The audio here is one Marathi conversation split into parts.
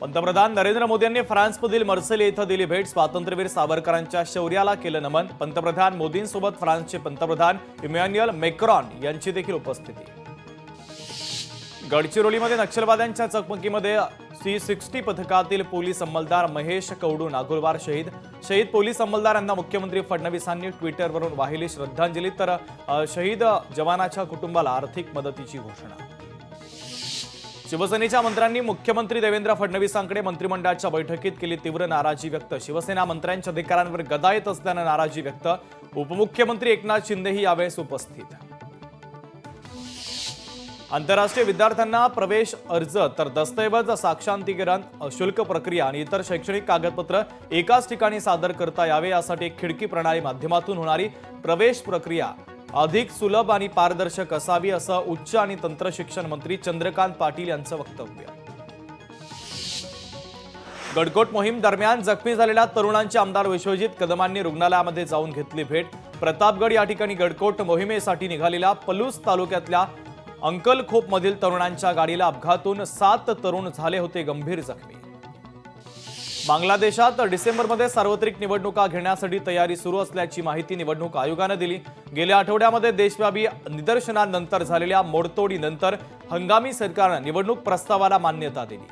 पंतप्रधान नरेंद्र मोदी यांनी फ्रान्समधील मार्सेल येथे दिली भेट। स्वातंत्र्यवीर सावरकरांच्या शौर्याला केलं नमन। पंतप्रधान मोदींसोबत फ्रान्सचे पंतप्रधान इमॅन्युएल मॅक्रॉन यांची देखील उपस्थिती। गडचिरोलीमध्ये नक्षलवाद्यांच्या चकमकीमध्ये C60 पथकातील पोलीस अंमलदार महेश कवडू नागुरवार शहीद पोलीस अंमलदार यांना मुख्यमंत्री फडणवीसांनी ट्विटरवरून वाहिली श्रद्धांजली। तर शहीद जवानाच्या कुटुंबाला आर्थिक मदतीची घोषणा। शिवसेनेच्या मंत्र्यांनी मुख्यमंत्री देवेंद्र फडणवीसांकडे मंत्रिमंडळाच्या बैठकीत केली तीव्र नाराजी व्यक्त। शिवसेना मंत्र्यांच्या अधिकारांवर गदा येत असल्याने नाराजी व्यक्त। उपमुख्यमंत्री एकनाथ शिंदेही यावेळेस उपस्थित। आंतरराष्ट्रीय विद्यार्थ्यांना प्रवेश अर्ज तर दस्तऐवज साक्षांतिकरण शुल्क प्रक्रिया आणि इतर शैक्षणिक कागदपत्र एकाच ठिकाणी सादर करता यावे यासाठी एक खिडकी प्रणाली माध्यमातून होणारी प्रवेश प्रक्रिया अधिक सुलभ आणि पारदर्शक असावी असं उच्च आणि तंत्र शिक्षण मंत्री चंद्रकांत पाटील यांचं वक्तव्य। गडकोट मोहीम दरम्यान जखमी झालेल्या तरुणांचे आमदार विश्वजित कदमांनी रुग्णालयामध्ये जाऊन घेतली भेट। प्रतापगड या ठिकाणी गडकोट मोहिमेसाठी निघालेल्या पलूस तालुक्यातल्या अंकलखोपमधील तरुणांच्या गाडीला अपघातून 7 तरुण झाले होते गंभीर जखमी। बांगलादेशात डिसेंबरमध्ये सार्वत्रिक निवडणुका घेण्यासाठी तयारी सुरू असल्याची माहिती निवडणूक आयोगाने दिली। गेल्या आठवड्यामध्ये देशव्यापी निदर्शनानंतर झालेल्या मोडतोडीनंतर हंगामी सरकारने निवडणूक प्रस्तावाला मान्यता दिली।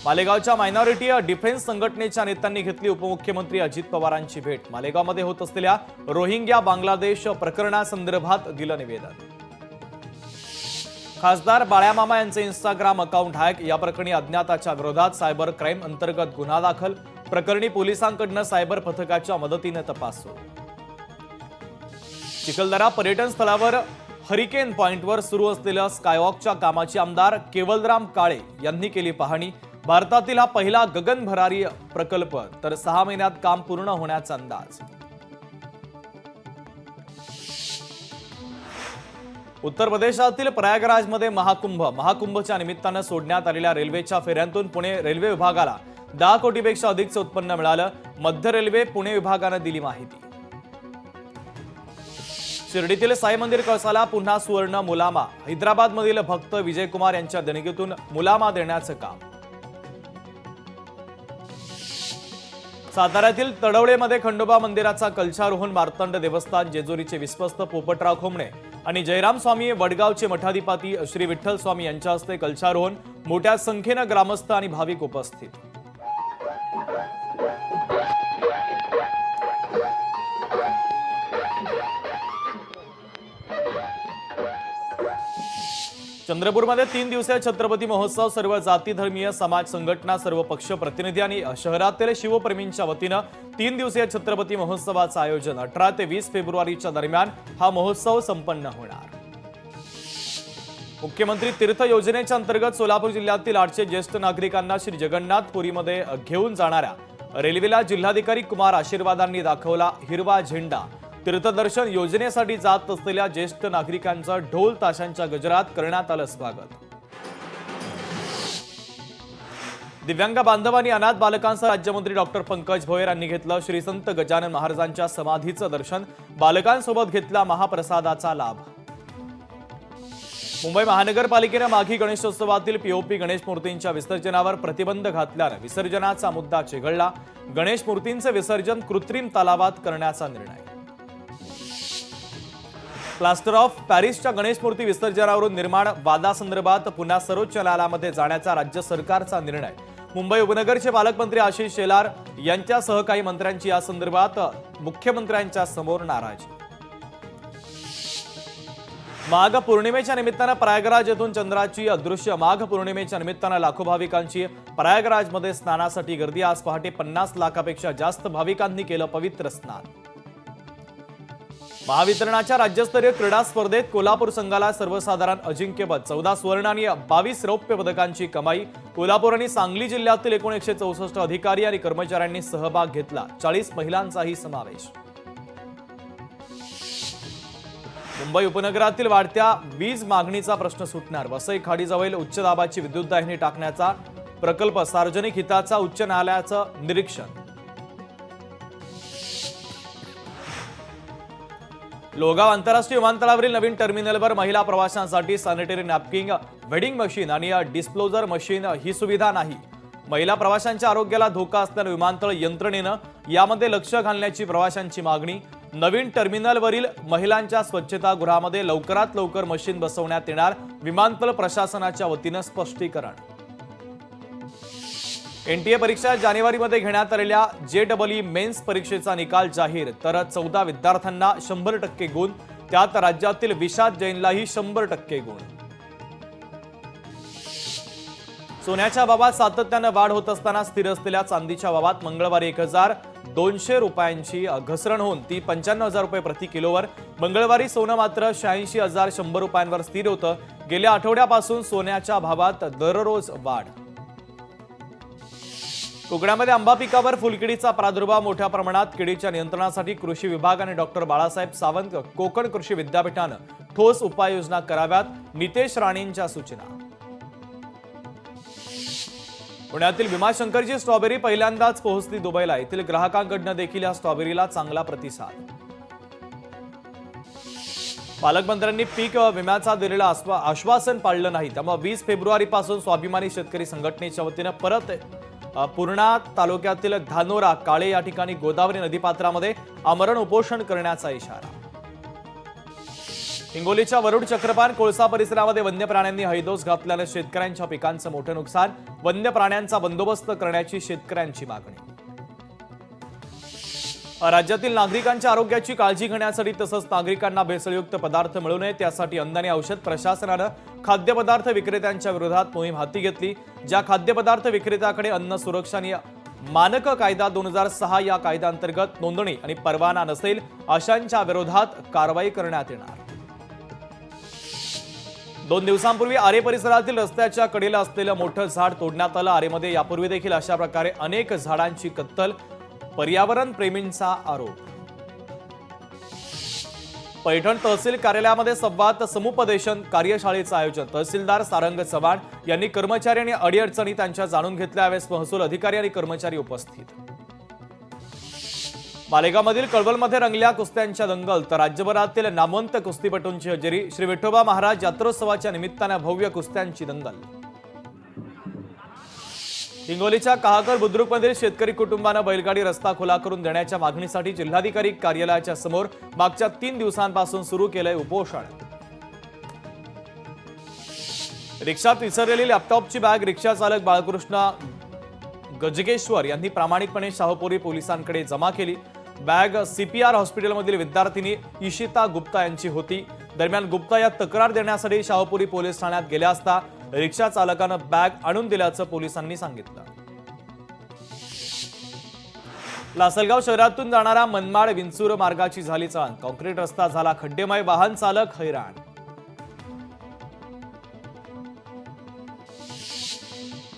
मालेगावच्या मायनॉरिटी डिफेन्स संघटनेच्या नेत्यांनी घेतली उपमुख्यमंत्री अजित पवारांची भेट। मालेगावमध्ये होत असलेल्या रोहिंग्या बांगलादेश प्रकरणासंदर्भात दिलं निवेदन। खासदार बाळ्यामामा यांचे इंस्टाग्राम अकाउंट हॅक या प्रकरणी अज्ञाताच्या विरोधात सायबर क्राईम अंतर्गत गुन्हा दाखल। प्रकरणी पोलिसांकडून सायबर पथकाच्या मदतीने तपास सुरू। चिखलदरा पर्यटन स्थळावर हरिकेन पॉइंटवर सुरू असलेल्या स्कायवॉकच्या कामाची आमदार केवलराम काळे यांनी केली पाहणी। भारतातील हा पहिला गगनभरारी प्रकल्प तर 6 महिन्यात काम पूर्ण होण्याचा अंदाज। उत्तर प्रदेशातील प्रयागराजमध्ये महाकुंभच्या निमित्तानं सोडण्यात आलेल्या रेल्वेच्या फेऱ्यांतून पुणे रेल्वे विभागाला 10 कोटीपेक्षा अधिकचं उत्पन्न मिळालं। मध्य रेल्वे पुणे विभागानं दिली माहिती। शिर्डीतील साई मंदिर कळसाला पुन्हा सुवर्ण मुलामा। हैदराबादमधील भक्त विजयकुमार यांच्या देणगीतून मुलामा देण्याचं काम। साताऱ्यातील तडवळेमध्ये खंडोबा मंदिराचा कलशारोहण मार्तंड देवस्थान जेजुरीचे विश्वस्त पोपटराव खोमणे आणि जयराम स्वामी वडगावचे मठाधिपती श्री विठ्ठल स्वामी यांच्या हस्ते कलशारोहण। मोठ्या संख्येने ग्रामस्थ आणि भाविक उपस्थित। चंद्रपूरमध्ये 3 दिवसीय छत्रपती महोत्सव सर्व जाती धर्मीय समाज संघटना सर्व पक्ष प्रतिनिधी आणि शहरातील शिवप्रेमींच्या वतीनं 3 दिवसीय छत्रपती महोत्सवाचं आयोजन 18 ते 20 फेब्रुवारीच्या दरम्यान हा महोत्सव संपन्न होणार। मुख्यमंत्री तीर्थ योजनेच्या अंतर्गत सोलापूर जिल्ह्यातील 800 ज्येष्ठ नागरिकांना श्री जगन्नाथपुरीमध्ये घेऊन जाणाऱ्या रेल्वेला जिल्हाधिकारी कुमार आशीर्वादांनी दाखवला हिरवा झेंडा। तीर्थदर्शन योजनेसाठी जात असलेल्या ज्येष्ठ नागरिकांचं ढोल ताशांच्या गजरात करण्यात आलं स्वागत। दिव्यांग बांधवांनी अनाथ बालकांसह राज्यमंत्री डॉक्टर पंकज भोयर यांनी घेतलं श्री संत गजानन महाराजांच्या समाधीचं दर्शन। बालकांसोबत घेतला महाप्रसादाचा लाभ। मुंबई महानगरपालिकेने माघी गणेशोत्सवातील पीओपी गणेश मूर्तींच्या विसर्जनावर प्रतिबंध घातल्याने विसर्जनाचा मुद्दा चिघळला। गणेश मूर्तींचे विसर्जन कृत्रिम तलावात करण्याचा निर्णय। प्लास्टर ऑफ पॅरिसच्या गणेश मूर्ती विसर्जनावरून निर्माण वादासंदर्भात पुन्हा सर्वोच्च न्यायालयामध्ये जाण्याचा राज्य सरकारचा निर्णय। मुंबई उपनगरचे पालकमंत्री आशिष शेलार यांच्यासह काही मंत्र्यांची या संदर्भात मुख्यमंत्र्यांच्या समोर नाराजी। माघ पौर्णिमेच्या निमित्तानं प्रयागराज येथून चंद्राची अदृश्य। माघ पौर्णिमेच्या निमित्तानं लाखो भाविकांची प्रयागराजमध्ये स्नानासाठी गर्दी। आज पहाटे 50 लाखापेक्षा जास्त भाविकांनी केलं पवित्र स्नान। महावितरणाच्या राज्यस्तरीय क्रीडा स्पर्धेत कोल्हापूर संघाला सर्वसाधारण अजिंक्यपद। 14 स्वर्ण आणि 22 रौप्य पदकांची कमाई। कोल्हापूर आणि सांगली जिल्ह्यातील एकूण 164 अधिकारी आणि कर्मचाऱ्यांनी सहभाग घेतला। 40 महिलांचाही समावेश। मुंबई उपनगरातील वाढत्या वीज मागणीचा प्रश्न सुटणार। वसई खाडीजवळ उच्च दाबाची विद्युत दाहिनी टाकण्याचा प्रकल्प सार्वजनिक हिताचा उच्च न्यायालयाचं निरीक्षण। लोहगाव आंतरराष्ट्रीय विमानतळावरील नवीन टर्मिनलवर महिला प्रवाशांसाठी सॅनिटरी नॅपकिन, वेडिंग मशीन आणि डिस्पोजर मशीन ही सुविधा नाही. महिला प्रवाशांच्या आरोग्याला धोका असल्याने विमानतळ यंत्रणेनं यामध्ये लक्ष घालण्याची प्रवाशांची मागणी. नवीन टर्मिनलवरील महिलांच्या स्वच्छतागृहामध्ये लवकरात लवकर मशीन बसवण्यात येणार, विमानतळ प्रशासनाच्या वतीनं स्पष्टीकरण. एनटीए परीक्षा जानेवारीमध्ये घेण्यात आलेल्या JEE मेन्स परीक्षेचा निकाल जाहीर. तर 14 विद्यार्थ्यांना 100% गुण, त्यात राज्यातील विशाद जैनलाही 100% गुण. सोन्याच्या भावात सातत्यानं वाढ होत असताना स्थिर असलेल्या चांदीच्या भावात मंगळवारी 1200 रुपयांची घसरण होऊन ती 95,000 रुपये प्रति किलोवर. मंगळवारी सोनं मात्र 86,100 रुपयांवर स्थिर होतं. गेल्या आठवड्यापासून सोन्याच्या भावात दररोज वाढ. कोकणामध्ये आंबा पिकावर फुलकिडीचा प्रादुर्भाव मोठ्या प्रमाणात. किडीच्या नियंत्रणासाठी कृषी विभाग आणि डॉक्टर बाळासाहेब सावंत कोकण कृषी विद्यापीठानं ठोस उपाययोजना कराव्यात, नितेश राणेंच्या सूचना. पुण्यातील भीमाशंकरची स्ट्रॉबेरी पहिल्यांदाच पोहोचली दुबईला. येथील ग्राहकांकडून देखील या स्ट्रॉबेरीला चांगला प्रतिसाद. पालकमंत्र्यांनी पीक विम्याचा दिलेला आश्वासन पाळलं नाही, त्यामुळे 20 फेब्रुवारीपासून स्वाभिमानी शेतकरी संघटनेच्या वतीनं परत पूर्णा तालुक्यातील धानोरा काळे या ठिकाणी गोदावरी नदीपात्रामध्ये आमरण उपोषण करण्याचा इशारा. हिंगोलीच्या वरुड चक्रपान कोळसा परिसरामध्ये वन्य प्राण्यांनी हैदोस घातल्याने शेतकऱ्यांच्या पिकांचं मोठं नुकसान. वन्य प्राण्यांचा बंदोबस्त करण्याची शेतकऱ्यांची मागणी. राज्यातील नागरिकांच्या आरोग्याची काळजी घेण्यासाठी तसंच नागरिकांना भेसळयुक्त पदार्थ मिळू नये त्यासाठी अन्न आणि औषध प्रशासनानं खाद्यपदार्थ विक्रेत्यांच्या विरोधात मोहीम हाती घेतली. ज्या खाद्यपदार्थ विक्रेत्याकडे अन्न सुरक्षा आणि मानक कायदा 2006 या कायद्याअंतर्गत नोंदणी आणि परवाना नसेल अशांच्या विरोधात कारवाई करण्यात येणार. 2 दिवसांपूर्वी आरे परिसरातील रस्त्याच्या कडेला असलेलं मोठं झाड तोडण्यात आलं. आरेमध्ये यापूर्वी देखील अशा प्रकारे अनेक झाडांची कत्तल. पर्यावरण प्रेमींचा आरोप. पैठण तहसील कार्यालयामध्ये संवाद समुपदेशन कार्यशाळेचं आयोजन. तहसीलदार सारंग चव्हाण यांनी कर्मचारी आणि अडीअडचणी त्यांच्या जाणून घेतल्या. यावेळेस महसूल अधिकारी आणि कर्मचारी उपस्थित. मालेगावमधील कळवलमध्ये रंगल्या कुस्त्यांच्या दंगल. तर राज्यभरातील नामवंत कुस्तीपटूंची हजेरी. श्री विठोबा महाराज यात्रोत्सवाच्या निमित्तानं भव्य कुस्त्यांची दंगल. हिंगोलीच्या कहाकर बुद्रुकमधील शेतकरी कुटुंबानं बैलगाडी रस्ता खुला करून देण्याच्या मागणीसाठी जिल्हाधिकारी कार्यालयाच्या समोर मागच्या 3 दिवसांपासून सुरू केलंय उपोषण. रिक्षात विसरलेली लॅपटॉपची बॅग रिक्षा चालक बाळकृष्ण गजगेश्वर यांनी प्रामाणिकपणे शाहूपुरी पोलिसांकडे जमा केली. बॅग CPR हॉस्पिटलमधील विद्यार्थिनी इशिता गुप्ता यांची होती. दरम्यान गुप्ता या तक्रार देण्यासाठी शाहूपुरी पोलीस ठाण्यात गेल्या असता रिक्षा चालकानं बॅग आणून दिल्याचं पोलिसांनी सांगितलं. लासलगाव शहरातून जाणारा मनमाड विंचूर मार्गाची झाली चाळ. कॉन्क्रीट रस्ता झाला खड्डेमय, वाहन चालक हैराण.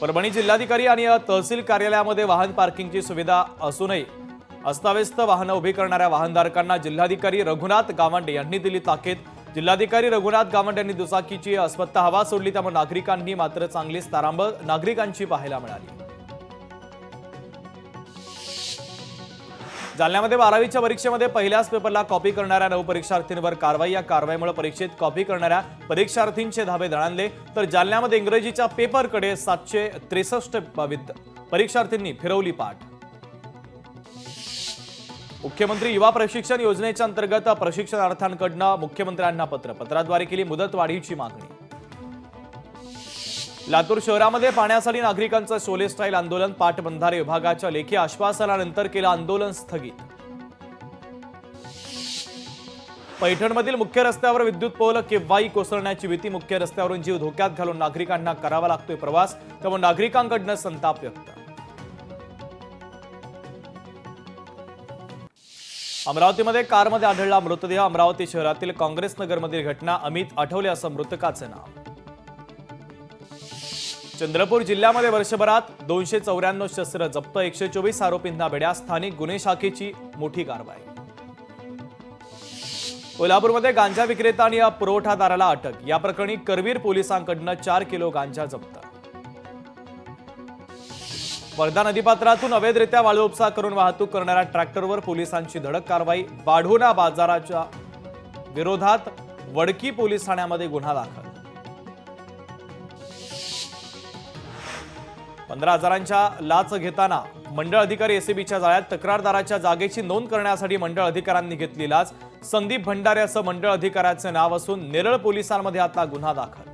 परभणी जिल्हाधिकारी आणि तहसील कार्यालयामध्ये वाहन पार्किंगची सुविधा असूनही अस्ताव्यस्त वाहनं उभी करणाऱ्या वाहनधारकांना जिल्हाधिकारी रघुनाथ गावंडे यांनी दिली ताकीद. जिल्हाधिकारी रघुनाथ गावंडे यांनी दुचाकीची स्वतः हवा सोडली, त्यामुळे नागरिकांनी मात्र चांगलीच तारांबळ नागरिकांची पाहायला मिळाली. जालन्यामध्ये 12वीच्या परीक्षेमध्ये पहिल्याच पेपरला कॉपी करणाऱ्या 9 परीक्षार्थींवर कारवाई. या कारवाईमुळे परीक्षेत कॉपी करणाऱ्या परीक्षार्थींचे धाबे दणाणले. तर जालन्यामध्ये इंग्रजीच्या पेपरकडे 763 परीक्षार्थींनी फिरवली पाठ. मुख्यमंत्री युवा प्रशिक्षण योजनेच्या अंतर्गत प्रशिक्षणार्थ्यांकडून मुख्यमंत्र्यांना पत्र. पत्राद्वारे केली मुदतवाढीची मागणी. लातूर शहरामध्ये पाण्यासाठी नागरिकांचं शोले स्टाईल आंदोलन. पाटबंधारे विभागाच्या लेखी आश्वासनानंतर केलं आंदोलन स्थगित. पैठणमधील मुख्य रस्त्यावर विद्युत पोल केव्हाही कोसळण्याची भीती. मुख्य रस्त्यावरून जीव धोक्यात घालून नागरिकांना करावा लागतोय प्रवास, त्यामुळे नागरिकांकडून संताप व्यक्त. अमरावतीमध्ये कारमध्ये आढळला मृतदेह. अमरावती शहरातील काँग्रेस नगरमधील घटना. अमित आठवले असं मृतकाचं नाव. चंद्रपूर जिल्ह्यामध्ये वर्षभरात 294 शस्त्र जप्त. 124 आरोपींना बेड्या. स्थानिक गुन्हे शाखेची मोठी कारवाई. कोल्हापूरमध्ये गांजा विक्रेता आणि पुरवठादाराला अटक. या प्रकरणी करवीर पोलिसांकडून 4 किलो गांजा जप्त. वर्धा नदीपात्रातून अवैधरित्या वाळू उपसा करून वाहतूक करणाऱ्या ट्रॅक्टरवर पोलिसांची धडक कारवाई. वाढोणा बाजाराच्या विरोधात वडकी पोलीस ठाण्यामध्ये गुन्हा दाखल. 15,000च्या लाच घेताना मंडळ अधिकारी एसीबीच्या जाळ्यात. तक्रारदाराच्या जागेची नोंद करण्यासाठी मंडळ अधिकाऱ्यांनी घेतली लाच. संदीप भंडारे असं मंडळ अधिकाऱ्याचे नाव असून नेरळ पोलिसांमध्ये आता गुन्हा दाखल.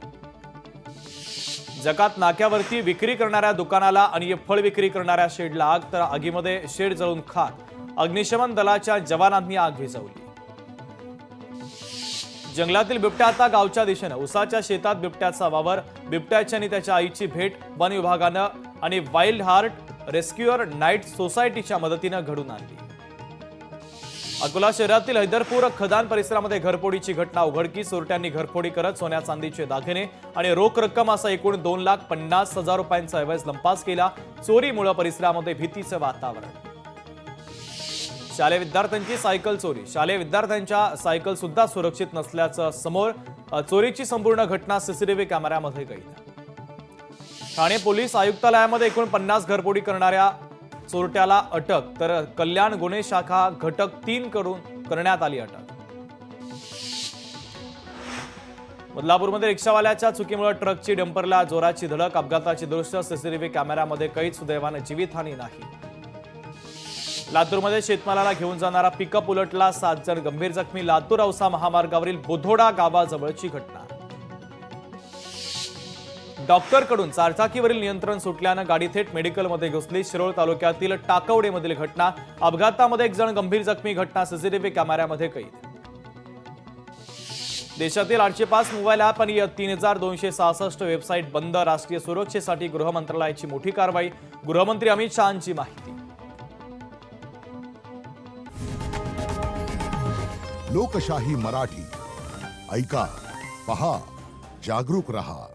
जकात नाक्यावरती विक्री करणाऱ्या दुकानाला आणि फळ विक्री करणाऱ्या शेडला आग, तर आगीमध्ये शेड जळून खाक. अग्निशमन दलाच्या जवानांनी आग विझवली. जंगलातील बिबट्या आता गावच्या दिशेनं. उसाच्या शेतात बिबट्याचा वावर. बिबट्याची आणि त्याच्या आईची भेट वन विभागानं आणि वाईल्ड हार्ट रेस्क्युअर नाईट सोसायटीच्या मदतीनं घडून आणली. अकोला शहरातील हैदरपूर खदान परिसरामध्ये घरफोडीची घटना उघडकीस. चोरट्यांनी घरफोडी करत सोन्या चांदीचे दागिने आणि रोख रक्कम असा एकूण 2,50,000 रुपयांचा ऐवज लंपास केला. चोरीमुळे परिसरामध्ये भीतीचं वातावरण. शालेय विद्यार्थ्यांची सायकल चोरी. शालेय विद्यार्थ्यांच्या सायकल सुद्धा सुरक्षित नसल्याचं समोर. चोरीची संपूर्ण घटना सीसीटीव्ही कॅमेऱ्यामध्ये कैद. ठाणे पोलीस आयुक्तालयामध्ये एकूण 50 घरफोडी करणाऱ्या चोरट्याला अटक, तर कल्याण गुन्हे शाखा घटक 3 कडून करण्यात आली अटक. बदलापूरमध्ये रिक्षावाल्याच्या चुकीमुळे ट्रकची डंपरला जोराची धडक. अपघाताची दृश्य सीसीटीव्ही कॅमेऱ्यामध्ये कैद. सुदैवाने जीवितहानी नाही. लातूरमध्ये शेतमालाला घेऊन जाणारा पिकअप उलटला. 7 जण गंभीर जखमी. लातूर औसा महामार्गावरील बोधोडा गावाजवळची घटना. डॉक्टरकडून चारचाकीवरील नियंत्रण सुटल्यानं गाडी थेट मेडिकलमध्ये घुसली. शिरोळ तालुक्यातील टाकवडेमधील घटना. अपघातामध्ये 1 जण गंभीर जखमी. घटना सीसीटीव्ही कॅमेऱ्यामध्ये कैद. देशातील 805 मोबाईल ॲप आणि 3,266 वेबसाईट बंद. राष्ट्रीय सुरक्षेसाठी गृह मंत्रालयाची मोठी कारवाई. गृहमंत्री अमित शहांची माहिती. लोकशाही मराठी ऐका, पहा, जागरूक रहा.